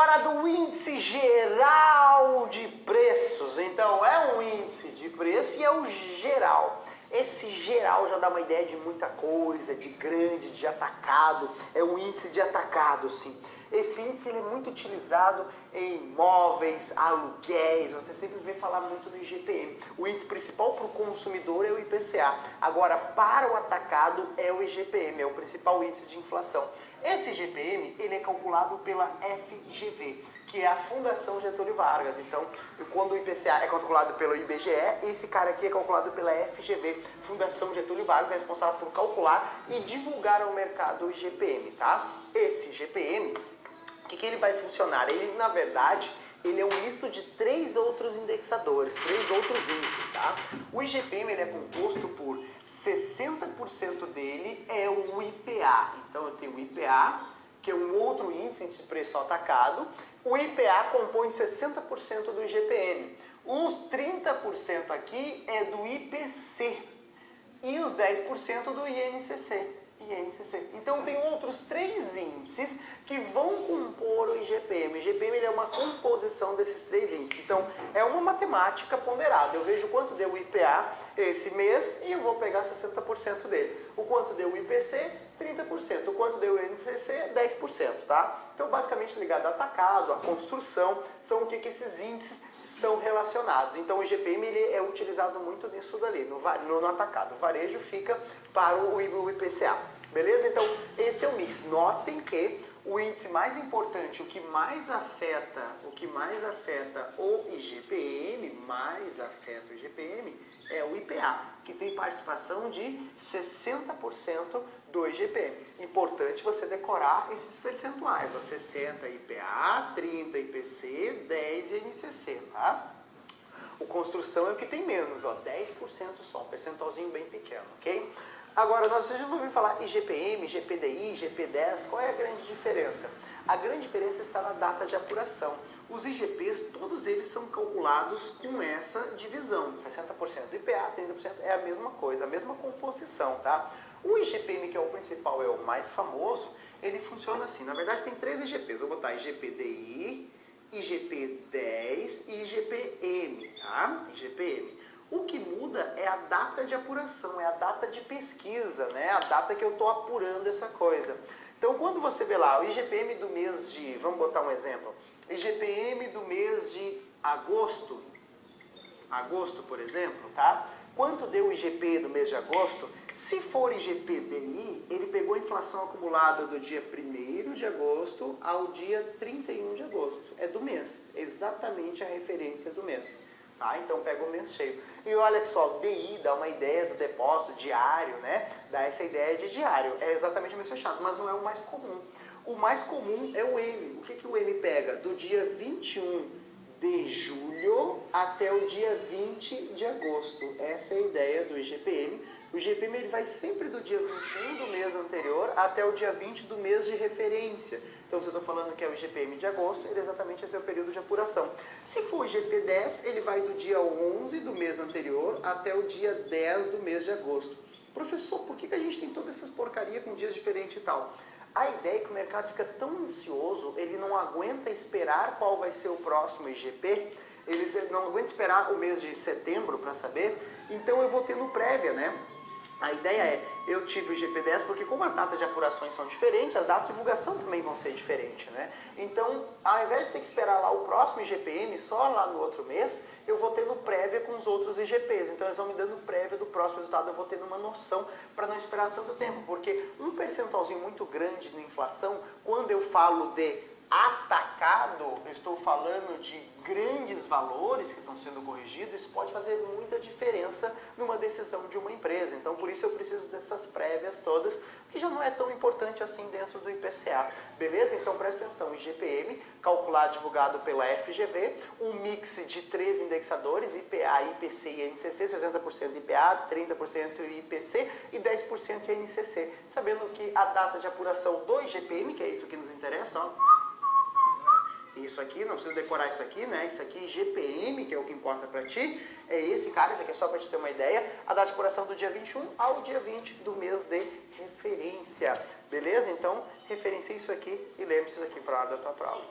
hora do índice geral de preços. Então, é um índice de preço e é o geral. Esse geral já dá uma ideia de muita coisa, de grande, de atacado. É um índice de atacado, sim. Esse índice ele é muito utilizado em imóveis, aluguéis, você sempre vê falar muito do IGPM. O índice principal para o consumidor é o IPCA. Agora, para o atacado é o IGPM, é o principal índice de inflação. Esse IGPM ele é calculado pela FGV, que é a Fundação Getúlio Vargas. Então, quando o IPCA é calculado pelo IBGE, esse cara aqui é calculado pela FGV, Fundação Getúlio Vargas, é responsável por calcular e divulgar ao mercado o IGPM, tá? Esse IGPM, o que ele vai funcionar? Ele, na verdade, ele é um misto de três outros indexadores, três outros índices, tá? O IGPM ele é composto por 60% dele é o IPA. Então, eu tenho o IPA, que é um outro índice de preço atacado. O IPA compõe 60% do IGPM. Os 30% aqui é do IPC e os 10% do INCC. Então tem outros três índices que vão compor o IGPM. O IGPM ele é uma composição desses três índices. Então é uma matemática ponderada. Eu vejo quanto deu o IPA esse mês e eu vou pegar 60% dele. O quanto deu o IPC, 30%. O quanto deu o INCC, 10%, tá? Então basicamente ligado a atacado, a construção, são o que esses índices estão relacionados. Então o IGPM ele é utilizado muito nisso dali, no atacado. O varejo fica para o IPCA. Beleza? Então esse é o mix. Notem que o índice mais importante, o que mais afeta o IGPM, é o IPA, que tem participação de 60% do IGPM. Importante você decorar esses percentuais, ó, 60 IPA, 30 IPC, 10 INCC, tá? O construção é o que tem menos, ó, 10% só, um percentualzinho bem pequeno, ok? Agora, nós já vamos falar IGPM, IGPDI, IGP-10, qual é a grande diferença? A grande diferença está na data de apuração. Os IGPs, todos eles são calculados com essa divisão, 60% do IPA, 30% é a mesma coisa, a mesma composição, tá? O IGPM, que é o principal, é o mais famoso, ele funciona assim, na verdade tem três IGPs, eu vou botar IGPDI, IGP-10 e IGPM, tá? IGPM. O que muda é a data de apuração, é a data de pesquisa, né? A data que eu estou apurando essa coisa. Então, quando você vê lá o IGPM do mês de, vamos botar um exemplo, IGPM do mês de agosto, por exemplo, tá? Quanto deu o IGP do mês de agosto? Se for IGPDI, ele pegou a inflação acumulada do dia 1º de agosto ao dia 31 de agosto. É do mês, exatamente a referência do mês. Tá? Então pega o mês cheio. E olha só, DI dá uma ideia do depósito diário, né? Dá essa ideia de diário. É exatamente o mês fechado, mas não é o mais comum. O mais comum é o M. O que o M pega? Do dia 21 de julho até o dia 20 de agosto. Essa é a ideia do IGPM. O IGPM ele vai sempre do dia 21 do mês anterior até o dia 20 do mês de referência. Então, se eu estou falando que é o IGPM de agosto, ele exatamente esse é o período de apuração. Se for o IGP-10, ele vai do dia 11 do mês anterior até o dia 10 do mês de agosto. Professor, por que a gente tem todas essas porcarias com dias diferentes e tal? A ideia é que o mercado fica tão ansioso, ele não aguenta esperar qual vai ser o próximo IGP, ele não aguenta esperar o mês de setembro para saber, então eu vou tendo prévia, né? A ideia é, eu tive o IGP-10 porque como as datas de apurações são diferentes, as datas de divulgação também vão ser diferentes, né? Então, ao invés de ter que esperar lá o próximo IGPM, só lá no outro mês, eu vou tendo prévia com os outros IGPs. Então, eles vão me dando prévia do próximo resultado, eu vou tendo uma noção para não esperar tanto tempo. Porque um percentualzinho muito grande na inflação, quando eu falo de atacado, eu estou falando de grandes valores que estão sendo corrigidos, isso pode fazer muita diferença numa decisão de uma empresa. Então, por isso eu preciso dessas prévias todas, que já não é tão importante assim dentro do IPCA. Beleza? Então, presta atenção, IGPM, calculado, divulgado pela FGV, um mix de três indexadores, IPA, IPC e INCC, 60% IPA, 30% IPC e 10% INCC. Sabendo que a data de apuração do IGPM, que é isso que nos interessa, ó, isso aqui, não precisa decorar isso aqui, né? Isso aqui, GPM, que é o que importa pra ti, é esse cara, isso aqui é só pra te ter uma ideia, a data de apuração do dia 21 ao dia 20 do mês de referência, beleza? Então, referencie isso aqui e lembre-se isso aqui para a hora da tua prova.